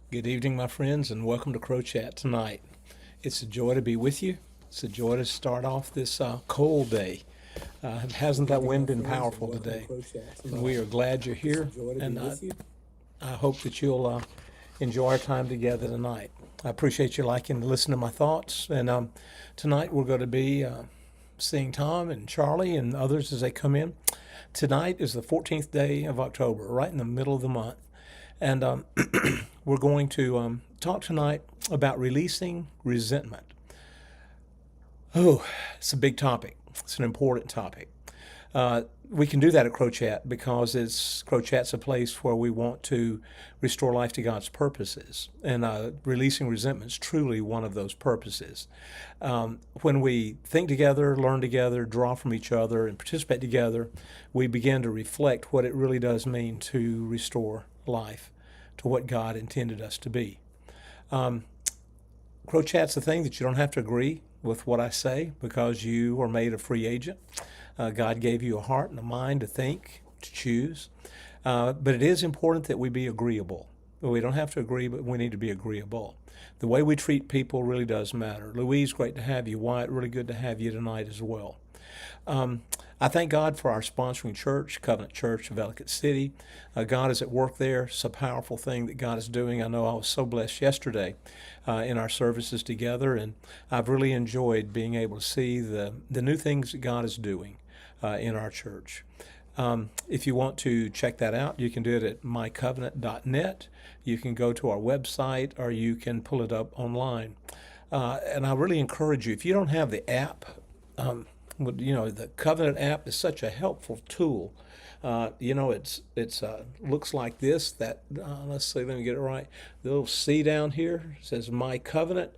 Good evening, my friends, and welcome to Crow Chat tonight. It's a joy to be with you. It's a joy to start off this cold day. Hasn't Good that evening, my wind been friends, and powerful welcome to today? Crow Chat And we tonight. are glad you're It's a here, joy to be and with you. I hope that you'll enjoy our time together tonight. I appreciate you liking to listen to my thoughts, and tonight we're going to be seeing Tom and Charlie and others as they come in. Tonight is the 14th day of October, right in the middle of the month. And we're going to talk tonight about releasing resentment. Oh, it's a big topic. It's an important topic. We can do that at Crow Chat because Crow Chat's a place where we want to restore life to God's purposes, and releasing resentment is truly one of those purposes. When we think together, learn together, draw from each other, and participate together, we begin to reflect what it really does mean to restore life to what God intended us to be. Crow Chat's the thing that you don't have to agree with what I say because you are made a free agent. God gave you a heart and a mind to think, to choose. But it is important that we be agreeable. We don't have to agree, but we need to be agreeable. The way we treat people really does matter. Louise, great to have you. Wyatt, really good to have you tonight as well. I thank God for our sponsoring church, Covenant Church of Ellicott City. God is at work there. It's a powerful thing that God is doing. I know I was so blessed yesterday in our services together, and I've really enjoyed being able to see the new things that God is doing in our church. If you want to check that out, you can do it at mycovenant.net. You can go to our website or you can pull it up online. And I really encourage you, if you don't have the app, the Covenant app is such a helpful tool. It's looks like this. Let's see, let me get it right. The little C down here says My Covenant.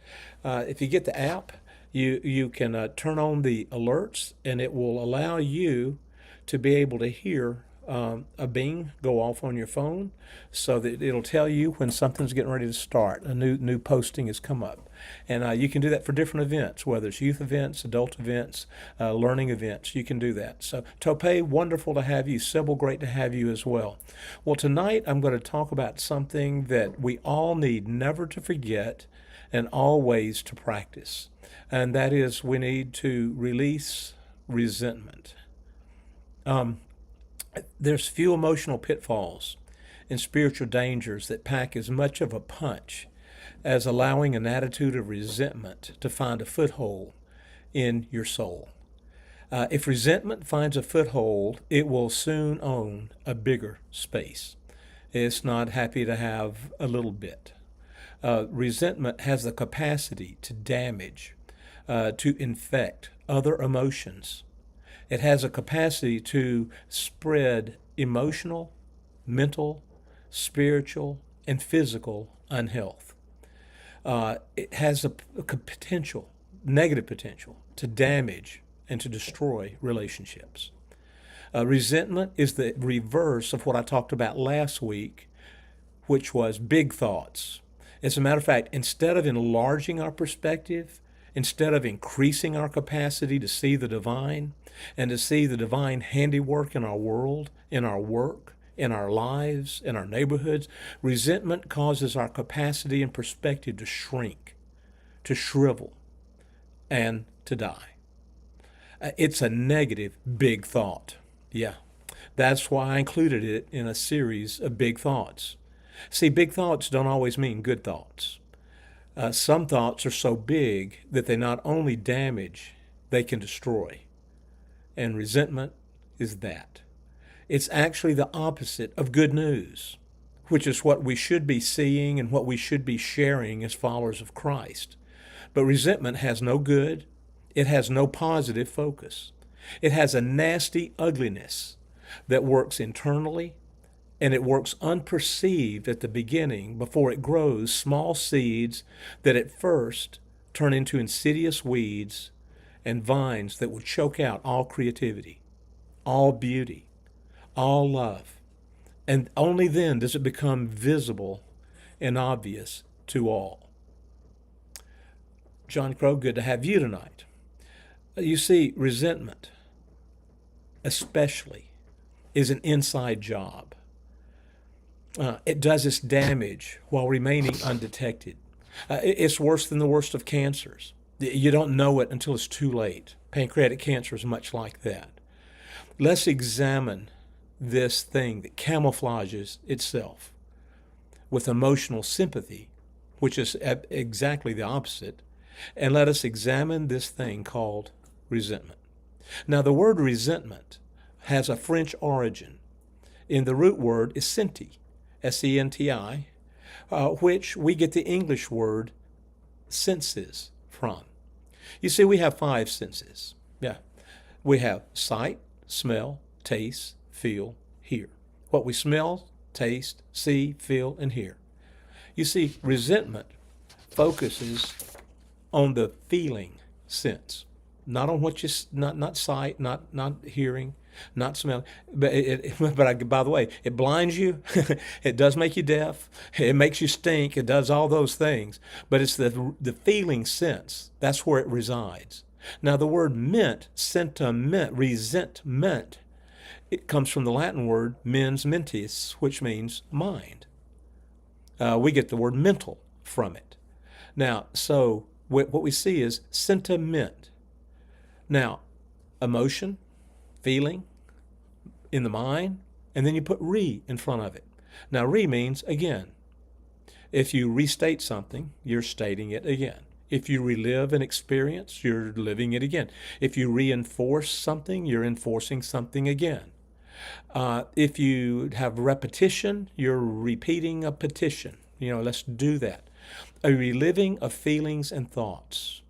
If you get the app, you can turn on the alerts, and it will allow you to be able to hear a bing go off on your phone, so that it'll tell you when something's getting ready to start. A new posting has come up, and you can do that for different events, whether it's youth events, adult events, learning events. You can do that. So Tope, wonderful to have you. Sybil, great to have you as well. Well, tonight I'm going to talk about something that we all need never to forget and always to practice, and that is we need to release resentment. There's few emotional pitfalls and spiritual dangers that pack as much of a punch as allowing an attitude of resentment to find a foothold in your soul. If resentment finds a foothold, it will soon own a bigger space. It's not happy to have a little bit. Resentment has the capacity to damage, to infect other emotions. It has a capacity to spread emotional, mental, spiritual, and physical unhealth. It has a potential, negative potential, to damage and to destroy relationships. Resentment is the reverse of what I talked about last week, which was big thoughts. As a matter of fact, instead of enlarging our perspective, instead of increasing our capacity to see the divine and to see the divine handiwork in our world, in our work, in our lives, in our neighborhoods, resentment causes our capacity and perspective to shrink, to shrivel, and to die. It's a negative big thought. Yeah. That's why I included it in a series of big thoughts. See, big thoughts don't always mean good thoughts. Some thoughts are so big that they not only damage, they can destroy. And resentment is that. It's actually the opposite of good news, which is what we should be seeing and what we should be sharing as followers of Christ. But resentment has no good, it has no positive focus. It has a nasty ugliness that works internally, and it works unperceived at the beginning before it grows small seeds that at first turn into insidious weeds and vines that will choke out all creativity, all beauty, all love. And only then does it become visible and obvious to all. John Crow, good to have you tonight. You see, resentment, especially, is an inside job. It does its damage while remaining undetected. It's worse than the worst of cancers. You don't know it until it's too late. Pancreatic cancer is much like that. Let's examine this thing that camouflages itself with emotional sympathy, which is exactly the opposite, and let us examine this thing called resentment. Now, the word resentment has a French origin. In the root word is senti, S-E-N-T-I, which we get the English word senses from. You see, we have 5 senses. Yeah. We have sight, smell, taste, feel, hear. What we smell, taste, see, feel, and hear. You see, resentment focuses on the feeling sense, not on what you not sight, not hearing, not smelling. By the way, it blinds you. It does make you deaf. It makes you stink. It does all those things. But it's the feeling sense. That's where it resides. Now, the word sentiment, resentment, it comes from the Latin word mens mentis, which means mind. We get the word mental from it. Now, so what we see is sentiment. Now, emotion, feeling in the mind, and then you put re in front of it. Now, re means again. If you restate something, you're stating it again. If you relive an experience, you're living it again. If you reinforce something, you're enforcing something again. If you have repetition, you're repeating a petition. Let's do that. A reliving of feelings and thoughts.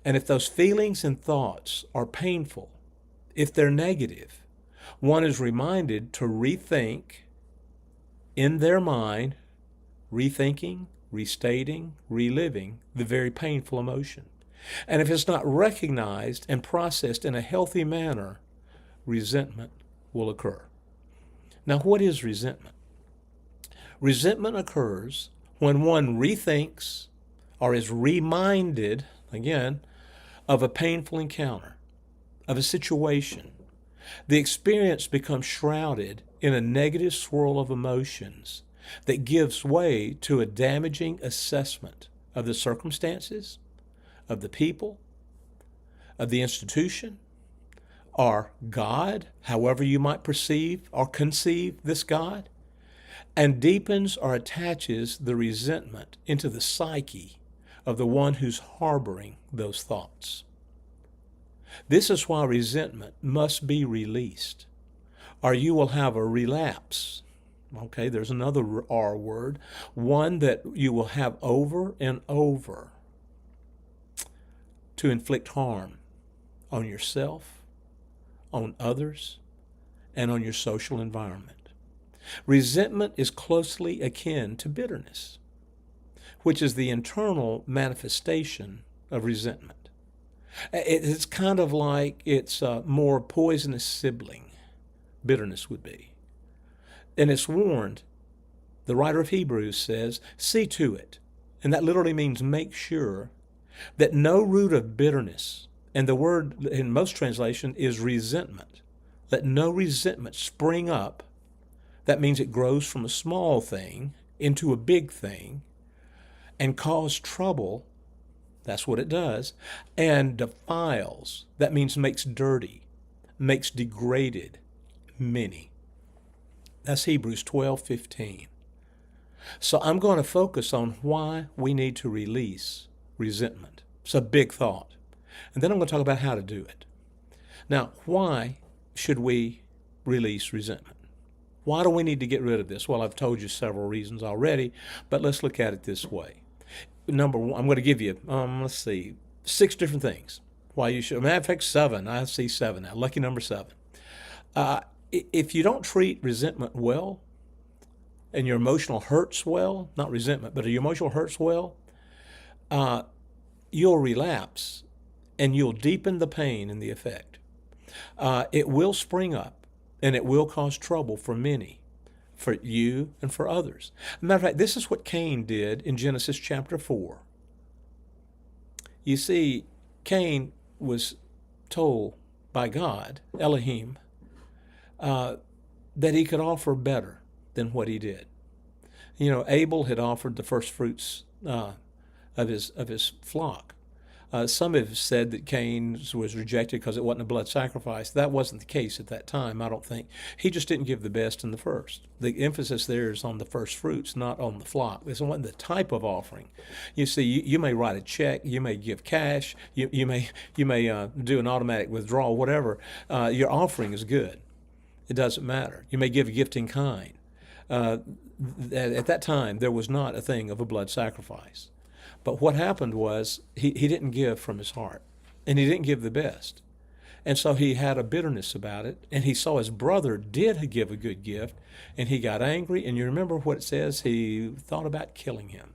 And if those feelings and thoughts are painful, if they're negative, one is reminded to rethink in their mind, rethinking, restating, reliving the very painful emotion. And if it's not recognized and processed in a healthy manner, resentment will occur. Now, what is resentment? Resentment occurs when one rethinks or is reminded, again, of a painful encounter, of a situation. The experience becomes shrouded in a negative swirl of emotions that gives way to a damaging assessment of the circumstances, of the people, of the institution, or God, however you might perceive or conceive this God, and deepens or attaches the resentment into the psyche of the one who's harboring those thoughts. This is why resentment must be released, or you will have a relapse. Okay, there's another R word, one that you will have over and over to inflict harm on yourself, on others, and on your social environment. Resentment is closely akin to bitterness, which is the internal manifestation of resentment. It's kind of like its more poisonous sibling, bitterness would be. And it's warned, the writer of Hebrews says, see to it, and that literally means make sure, that no root of bitterness, and the word in most translation is resentment, let no resentment spring up. That means it grows from a small thing into a big thing and cause trouble. That's what it does. And defiles. That means makes dirty, makes degraded many. That's Hebrews 12:15. So I'm going to focus on why we need to release resentment. It's a big thought. And then I'm going to talk about how to do it. Now, why should we release resentment? Why do we need to get rid of this? Well, I've told you several reasons already, but let's look at it this way. Number one, I'm going to give you, 6 different things why you should. Matter of fact, 7. I see 7 now. Lucky number 7. If you don't treat resentment well, and your emotional hurts well, not resentment, but your emotional hurts well, you'll relapse and you'll deepen the pain and the effect. It will spring up and it will cause trouble for many, for you and for others. Matter of fact, this is what Cain did in Genesis chapter 4. You see, Cain was told by God, Elohim, that he could offer better than what he did. Abel had offered the first fruits of his flock. Some have said that Cain's was rejected because it wasn't a blood sacrifice. That wasn't the case at that time, I don't think. He just didn't give the best and the first. The emphasis there is on the first fruits, not on the flock. This wasn't the type of offering. You see, you may write a check, you may give cash, you may do an automatic withdrawal, whatever. Your offering is good. It doesn't matter. You may give a gift in kind. At that time, there was not a thing of a blood sacrifice. But what happened was he didn't give from his heart, and he didn't give the best. And so he had a bitterness about it, and he saw his brother did give a good gift, and he got angry. And you remember what it says? He thought about killing him.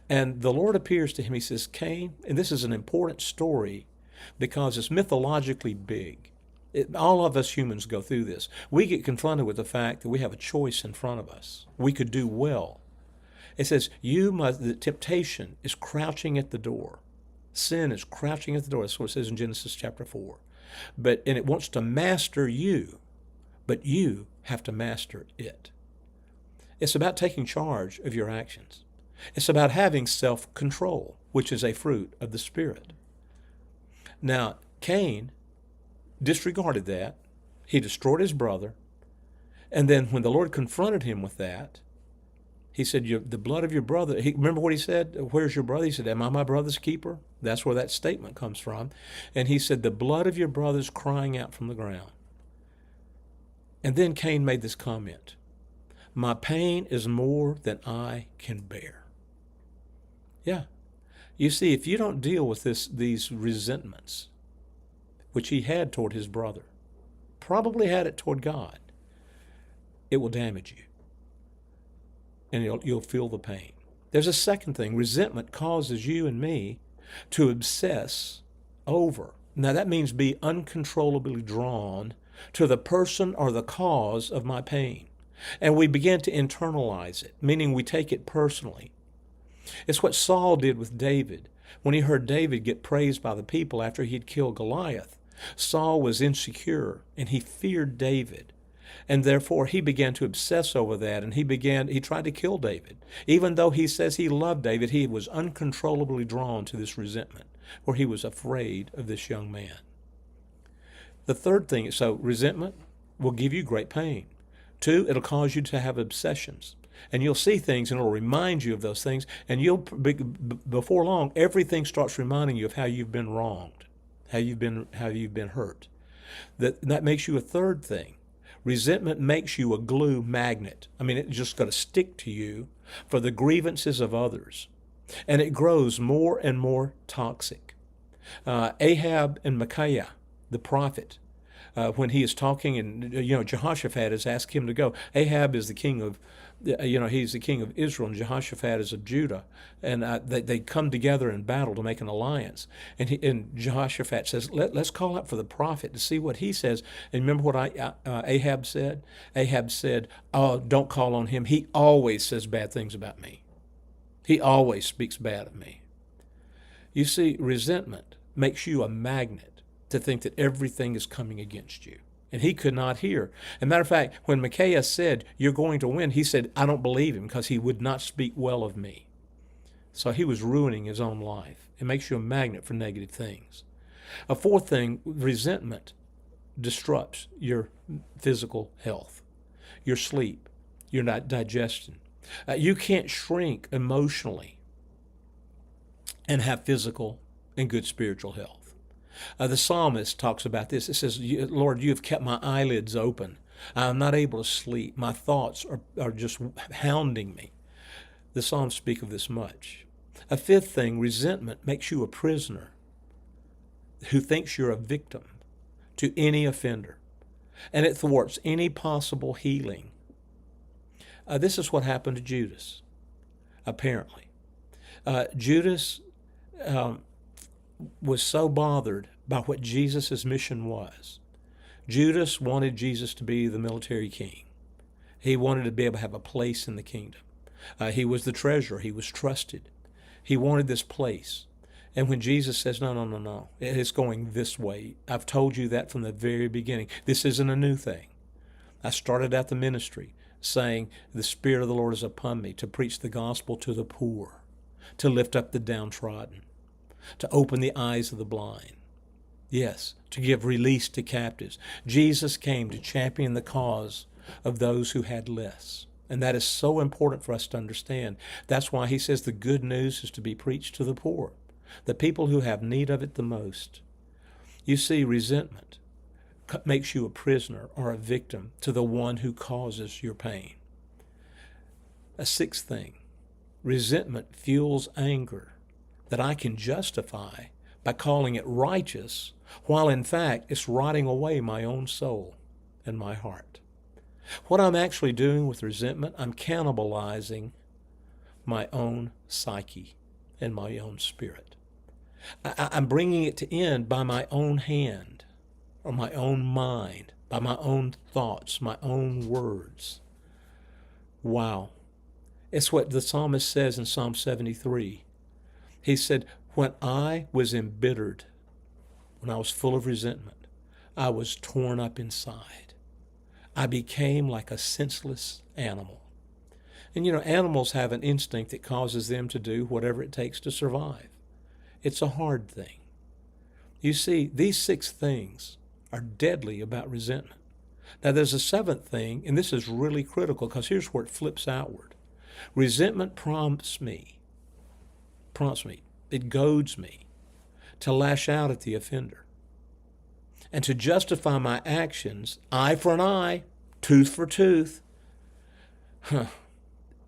And the Lord appears to him. He says, Cain, and this is an important story because it's mythologically big. All of us humans go through this. We get confronted with the fact that we have a choice in front of us. We could do well. It says, the temptation is crouching at the door. Sin is crouching at the door. That's what it says in Genesis chapter 4. And it wants to master you, but you have to master it. It's about taking charge of your actions. It's about having self-control, which is a fruit of the Spirit. Now, Cain disregarded that. He destroyed his brother. And then when the Lord confronted him with that, he said, the blood of your brother. Remember what he said? Where's your brother? He said, am I my brother's keeper? That's where that statement comes from. And he said, the blood of your brother's crying out from the ground. And then Cain made this comment, my pain is more than I can bear. Yeah. You see, if you don't deal with these resentments, which he had toward his brother, probably had it toward God, it will damage you. And you'll feel the pain. There's a second thing. Resentment causes you and me to obsess over. Now that means be uncontrollably drawn to the person or the cause of my pain. And we begin to internalize it, meaning we take it personally. It's what Saul did with David. When he heard David get praised by the people after he'd killed Goliath, Saul was insecure and he feared David. And therefore he began to obsess over that, and he tried to kill David. Even though he says he loved David, he was uncontrollably drawn to this resentment, where he was afraid of this young man. The third thing, so resentment will give you great pain. 2, it'll cause you to have obsessions. And you'll see things and it'll remind you of those things, and before long, everything starts reminding you of how you've been wronged, how you've been hurt. That makes you a third thing. Resentment makes you a glue magnet. I mean, it's just going to stick to you for the grievances of others. And it grows more and more toxic. Ahab and Micaiah, the prophet, when he is talking, and Jehoshaphat has asked him to go. Ahab is the king of, he's the king of Israel, and Jehoshaphat is of Judah, and they come together in battle to make an alliance. And Jehoshaphat says, let's call out for the prophet to see what he says. And remember what Ahab said? Ahab said, oh, don't call on him. He always says bad things about me. He always speaks bad of me. You see, resentment makes you a magnet to think that everything is coming against you. And he could not hear. As a matter of fact, when Micaiah said, you're going to win, he said, I don't believe him because he would not speak well of me. So he was ruining his own life. It makes you a magnet for negative things. A fourth thing, resentment disrupts your physical health, your sleep, your digestion. You can't shrink emotionally and have physical and good spiritual health. The psalmist talks about this. It says, Lord, you have kept my eyelids open. I'm not able to sleep. My thoughts are just hounding me. The Psalms speak of this much. A fifth thing, resentment makes you a prisoner who thinks you're a victim to any offender, and it thwarts any possible healing. This is what happened to Judas, apparently. Judas was so bothered by what Jesus' mission was. Judas wanted Jesus to be the military king. He wanted to be able to have a place in the kingdom. He was the treasurer. He was trusted. He wanted this place. And when Jesus says, no, it's going this way. I've told you that from the very beginning. This isn't a new thing. I started out the ministry. saying, the Spirit of the Lord is upon me to preach the gospel to the poor, to lift up the downtrodden, to open the eyes of the blind. Yes, to give release to captives. Jesus came to champion the cause of those who had less. And that is so important for us to understand. That's why he says the good news is to be preached to the poor, the people who have need of it the most. You see, resentment makes you a prisoner or a victim to the one who causes your pain. A sixth thing, resentment fuels anger that I can justify by calling it righteous, while in fact it's rotting away my own soul and my heart. What I'm actually doing with resentment, I'm cannibalizing my own psyche and my own spirit. I'm bringing it to end by my own hand, or my own mind, by my own thoughts, my own words. Wow. It's what the psalmist says in Psalm 73. He said, when I was embittered, when I was full of resentment, I was torn up inside. I became like a senseless animal. And animals have an instinct that causes them to do whatever it takes to survive. It's a hard thing. You see, these 6 things are deadly about resentment. Now, there's a 7th thing, and this is really critical because here's where it flips outward. Resentment prompts me, it goads me to lash out at the offender and to justify my actions, eye for an eye, tooth for tooth.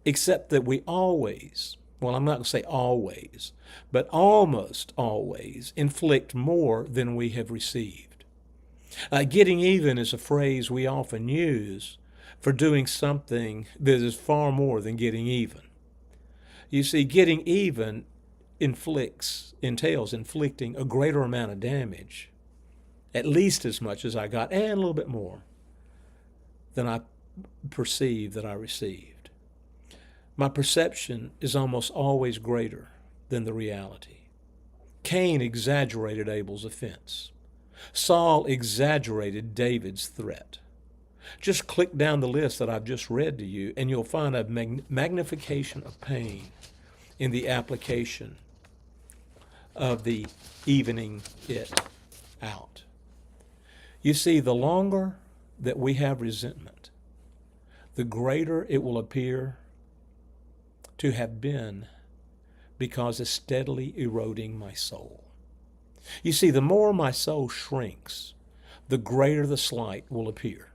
Except that we always, well, I'm not going to say always, but almost always inflict more than we have received. Getting even is a phrase we often use for doing something that is far more than getting even. You see, getting even entails inflicting a greater amount of damage, at least as much as I got, and a little bit more than I perceived that I received. My perception is almost always greater than the reality. Cain exaggerated Abel's offense. Saul exaggerated David's threat. Just click down the list that I've just read to you, and you'll find a magnification of pain in the application of the evening it out. You see, the longer that we have resentment, the greater it will appear to have been because it's steadily eroding my soul. You see, the more my soul shrinks, the greater the slight will appear.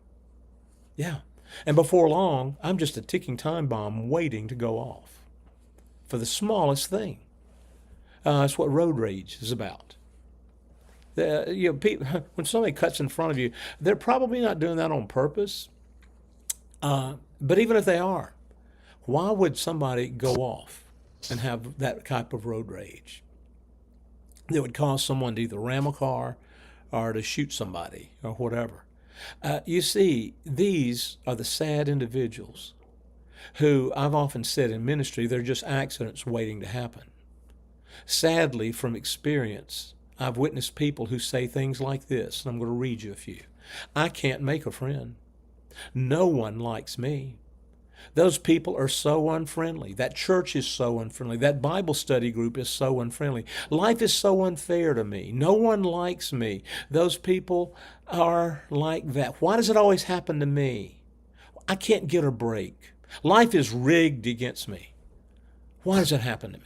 Yeah. And before long, I'm just a ticking time bomb waiting to go off for the smallest thing. That's what road rage is about. People, when somebody cuts in front of you, they're probably not doing that on purpose. But even if they are, why would somebody go off and have that type of road rage that would cause someone to either ram a car or to shoot somebody or whatever? You see, these are the sad individuals who I've often said in ministry, they're just accidents waiting to happen. Sadly, from experience, I've witnessed people who say things like this, and I'm going to read you a few. I can't make a friend. No one likes me. Those people are so unfriendly. That church is so unfriendly. That Bible study group is so unfriendly. Life is so unfair to me. No one likes me. Those people are like that. Why does it always happen to me? I can't get a break. Life is rigged against me. Why does it happen to me?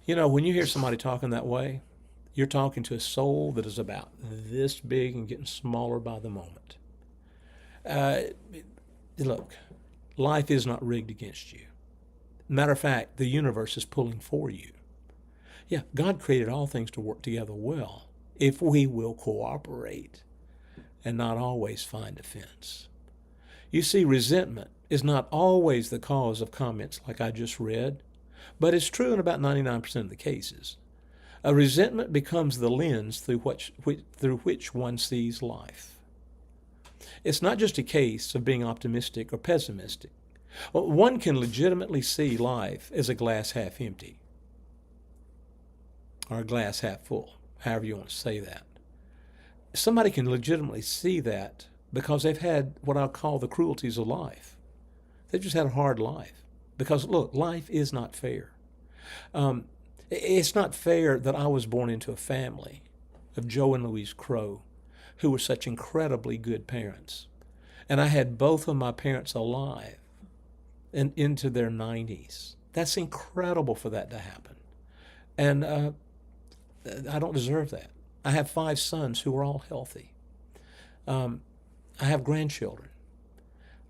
When you hear somebody talking that way, you're talking to a soul that is about this big and getting smaller by the moment. Look, life is not rigged against you. Matter of fact, the universe is pulling for you. Yeah, God created all things to work together well if we will cooperate and not always find offense. You see, resentment is not always the cause of comments like I just read, but it's true in about 99% of the cases. A resentment becomes the lens through which one sees life. It's not just a case of being optimistic or pessimistic. One can legitimately see life as a glass half empty or a glass half full, however you want to say that. Somebody can legitimately see that because they've had what I call the cruelties of life. They've just had a hard life. Because, look, life is not fair. It's not fair that I was born into a family of Joe and Louise Crow, who were such incredibly good parents. And I had both of my parents alive and into their 90s. That's incredible for that to happen. And I don't deserve that. I have 5 sons who are all healthy. I have grandchildren.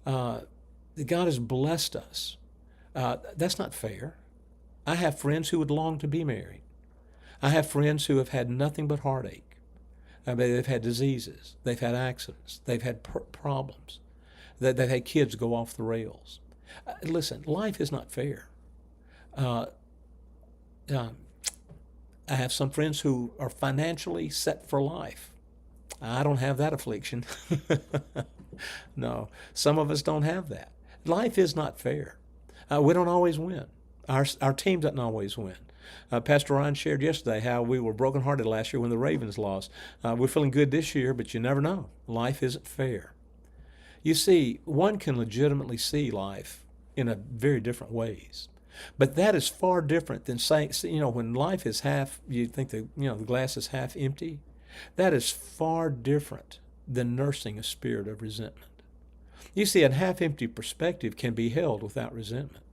God has blessed us. That's not fair. I have friends who would long to be married. I have friends who have had nothing but heartache. They've had diseases. They've had accidents. They've had problems. They've had kids go off the rails. Listen, life is not fair. I have some friends who are financially set for life. I don't have that affliction. No, some of us don't have that. Life is not fair. We don't always win. Our team doesn't always win. Pastor Ryan shared yesterday how we were brokenhearted last year when the Ravens lost. We're feeling good this year, but you never know. Life isn't fair. You see, one can legitimately see life in a very different ways. But that is far different than saying, when life is half, you think the glass is half empty. That is far different than nursing a spirit of resentment. You see, a half-empty perspective can be held without resentment.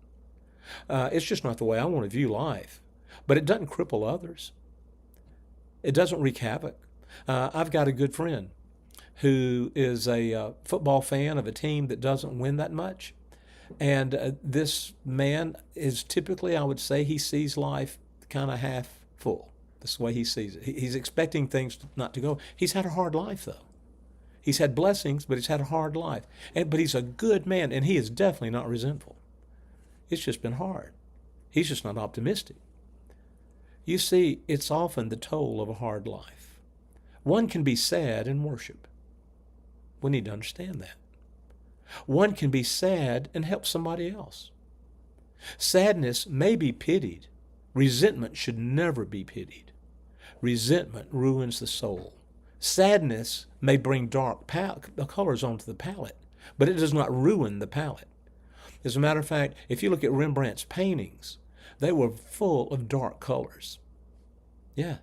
It's just not the way I want to view life. But it doesn't cripple others. It doesn't wreak havoc. I've got a good friend who is a football fan of a team that doesn't win that much. And this man is typically, I would say, he sees life kind of half full. That's the way he sees it. He's expecting things not to go. He's had a hard life, though. He's had blessings, but he's had a hard life. But he's a good man, and he is definitely not resentful. It's just been hard. He's just not optimistic. You see, it's often the toll of a hard life. One can be sad and worship. We need to understand that. One can be sad and help somebody else. Sadness may be pitied. Resentment should never be pitied. Resentment ruins the soul. Sadness may bring dark colors onto the palette, but it does not ruin the palette. As a matter of fact, if you look at Rembrandt's paintings, they were full of dark colors. Yeah.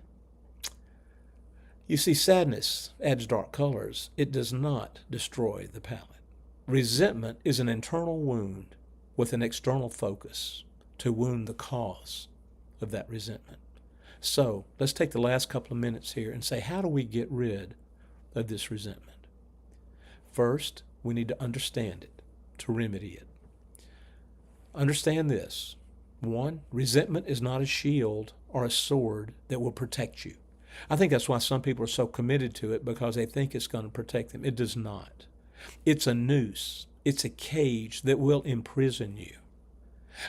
You see, sadness adds dark colors. It does not destroy the palette. Resentment is an internal wound with an external focus to wound the cause of that resentment. So let's take the last couple of minutes here and say, how do we get rid of this resentment? First, we need to understand it to remedy it. Understand this. 1, resentment is not a shield or a sword that will protect you. I think that's why some people are so committed to it, because they think it's going to protect them. It does not. It's a noose. It's a cage that will imprison you.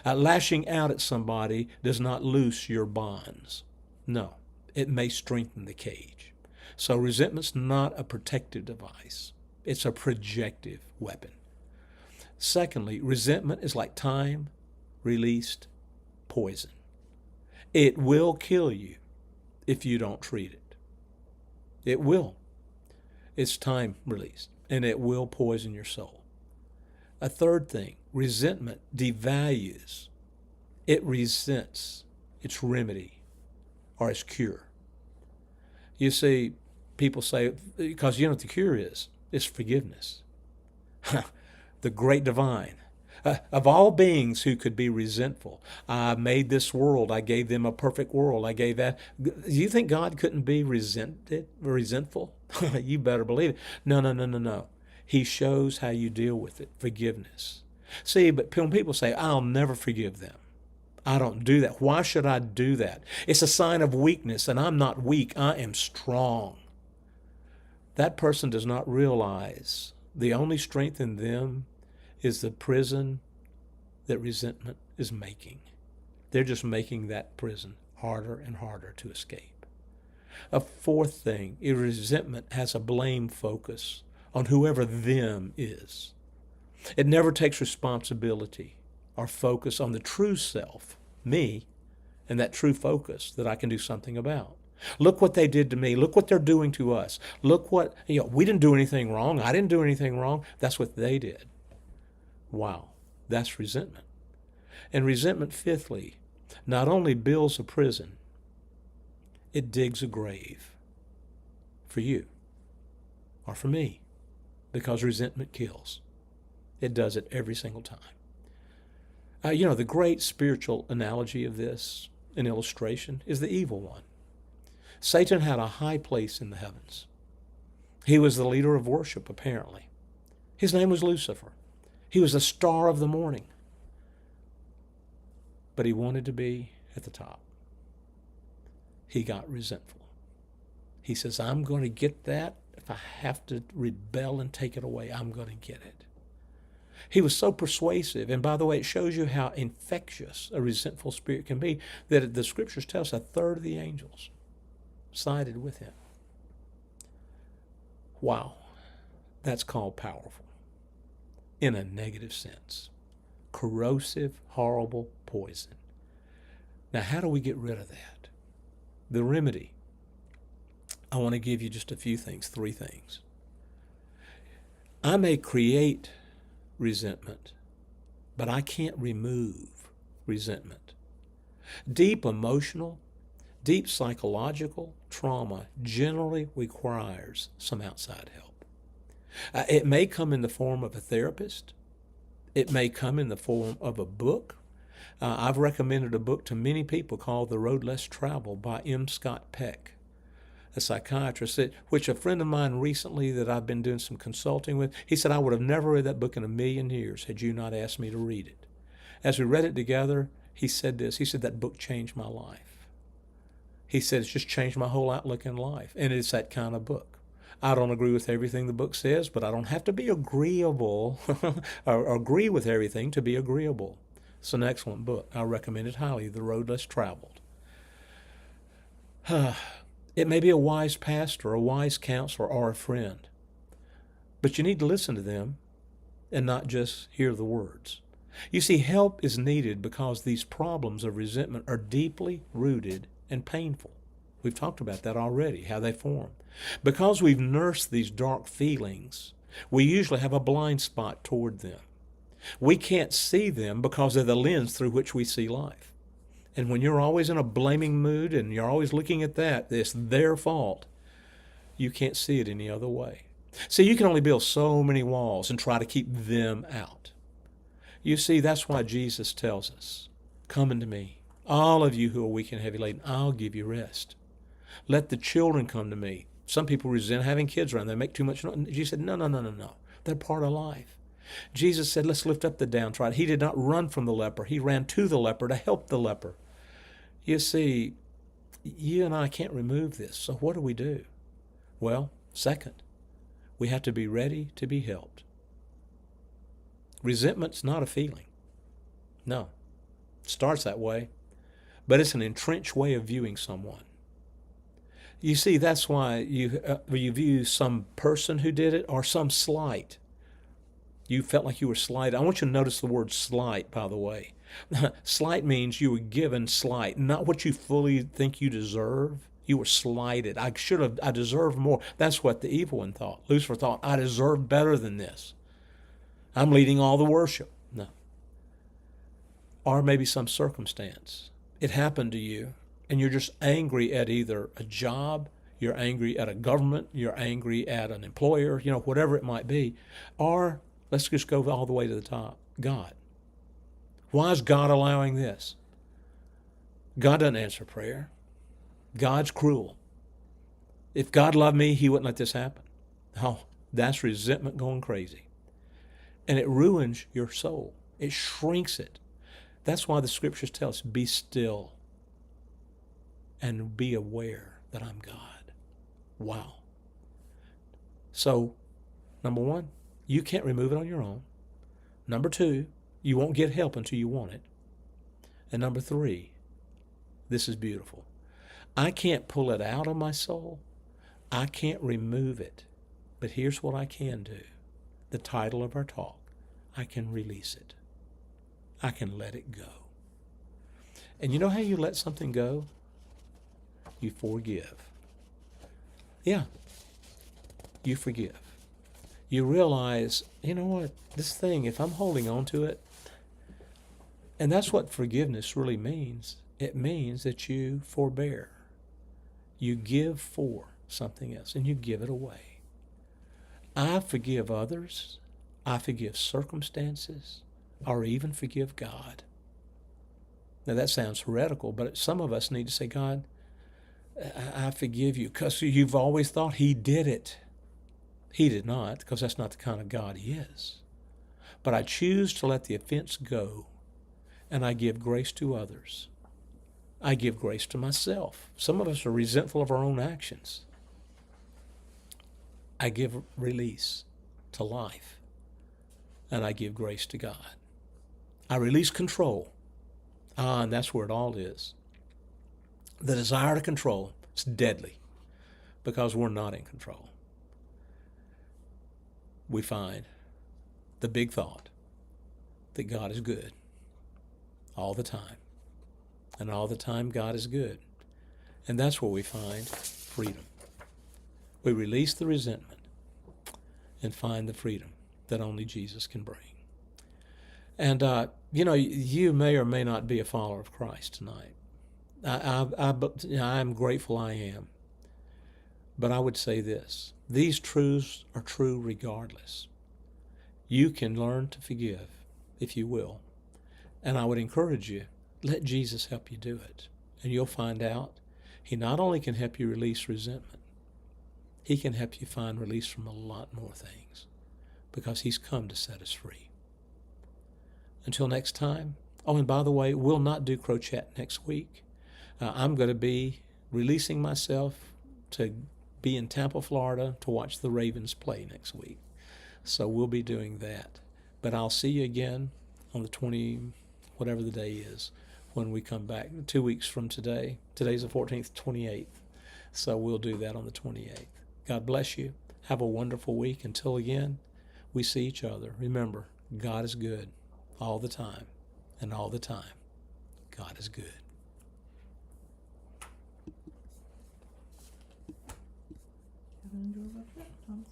Lashing out at somebody does not loose your bonds. No, it may strengthen the cage. So resentment's not a protective device. It's a projective weapon. Secondly, resentment is like time-released poison. It will kill you if you don't treat it. It will. It's time-released, and it will poison your soul. A third thing, resentment devalues. It resents its remedy or its cure. You see, people say, because you know what the cure is? It's forgiveness. The great divine. Of all beings who could be resentful, I made this world. I gave them a perfect world. I gave that. Do you think God couldn't be resentful? You better believe it. No. He shows how you deal with it. Forgiveness. See, but when people say, I'll never forgive them, I don't do that. Why should I do that? It's a sign of weakness, and I'm not weak. I am strong. That person does not realize the only strength in them is the prison that resentment is making. They're just making that prison harder and harder to escape. A fourth thing, resentment has a blame focus on whoever them is. It never takes responsibility or focus on the true self, me, and that true focus that I can do something about. Look what they did to me. Look what they're doing to us. Look what, we didn't do anything wrong. I didn't do anything wrong. That's what they did. Wow, that's resentment. And resentment, fifthly, not only builds a prison, it digs a grave for you or for me, because resentment kills. It does it every single time. The great spiritual analogy of this, an illustration, is the evil one. Satan had a high place in the heavens. He was the leader of worship, apparently. His name was Lucifer. He was the star of the morning. But he wanted to be at the top. He got resentful. He says, I'm going to get that. If I have to rebel and take it away, I'm going to get it. He was so persuasive. And by the way, it shows you how infectious a resentful spirit can be, that the scriptures tell us a third of the angels sided with him. Wow, that's called powerful in a negative sense. Corrosive, horrible poison. Now, how do we get rid of that? The remedy. I want to give you just a few things, 3 things. I may create resentment, but I can't remove resentment. Deep emotional, deep psychological trauma generally requires some outside help. It may come in the form of a therapist. It may come in the form of a book. I've recommended a book to many people called The Road Less Traveled by M. Scott Peck, a psychiatrist, which a friend of mine recently that I've been doing some consulting with, he said, I would have never read that book in a million years had you not asked me to read it. As we read it together, he said this. He said, that book changed my life. He said, it's just changed my whole outlook in life. And it's that kind of book. I don't agree with everything the book says, but I don't have to be agreeable or agree with everything to be agreeable. It's an excellent book. I recommend it highly, The Road Less Traveled. It may be a wise pastor, a wise counselor, or a friend. But you need to listen to them and not just hear the words. You see, help is needed because these problems of resentment are deeply rooted and painful. We've talked about that already, how they form. Because we've nursed these dark feelings, we usually have a blind spot toward them. We can't see them because they're the lens through which we see life. And when you're always in a blaming mood and you're always looking at that, it's their fault, you can't see it any other way. See, you can only build so many walls and try to keep them out. You see, that's why Jesus tells us, come unto me, all of you who are weak and heavy laden, I'll give you rest. Let the children come to me. Some people resent having kids around. They make too much noise. Jesus said, no. They're part of life. Jesus said, let's lift up the downtrodden. He did not run from the leper. He ran to the leper to help the leper. You see, you and I can't remove this. So what do we do? Well, second, we have to be ready to be helped. Resentment's not a feeling. No. It starts that way. But it's an entrenched way of viewing someone. You see, that's why you view some person who did it or some slight. You felt like you were slighted. I want you to notice the word slight, by the way. Slight means you were given slight, not what you fully think you deserve. You were slighted. I deserve more. That's what the evil one thought. Lucifer thought, I deserve better than this. I'm leading all the worship. No. Or maybe some circumstance. It happened to you, and you're just angry at either a job, you're angry at a government, you're angry at an employer, whatever it might be. Or let's just go all the way to the top. God. Why is God allowing this? God doesn't answer prayer. God's cruel. If God loved me, he wouldn't let this happen. Oh, that's resentment going crazy. And it ruins your soul. It shrinks it. That's why the scriptures tell us, be still and be aware that I'm God. Wow. So, number one, you can't remove it on your own. Number two, you won't get help until you want it. And number three, this is beautiful. I can't pull it out of my soul. I can't remove it. But here's what I can do. The title of our talk, I can release it. I can let it go. And you know how you let something go? you forgive. Yeah, you forgive. You realize, you know what, this thing, if I'm holding on to it, and that's what forgiveness really means. It means that you forbear. You give for something else, and you give it away. I forgive others. I forgive circumstances, or even forgive God. Now that sounds heretical, but some of us need to say, God, I forgive you, because you've always thought He did it. He did not, because that's not the kind of God He is. But I choose to let the offense go, and I give grace to others. I give grace to myself. Some of us are resentful of our own actions. I give release to life, and I give grace to God. I release control. And that's where it all is. The desire to control is deadly, because we're not in control. We find the big thought that God is good all the time. And all the time God is good. And that's where we find freedom. We release the resentment and find the freedom that only Jesus can bring. And, you may or may not be a follower of Christ tonight. I'm grateful I am. But I would say this. These truths are true regardless. You can learn to forgive if you will. And I would encourage you, let Jesus help you do it. And you'll find out He not only can help you release resentment, He can help you find release from a lot more things, because He's come to set us free. Until next time. Oh, and by the way, we'll not do crochet next week. I'm going to be releasing myself to be in Tampa, Florida, to watch the Ravens play next week. So we'll be doing that. But I'll see you again on the 20, whatever the day is, when we come back 2 weeks from today. Today's the 14th, 28th. So we'll do that on the 28th. God bless you. Have a wonderful week. Until again, we see each other. Remember, God is good all the time. And all the time, God is good. Have an enjoyable trip, Thomas.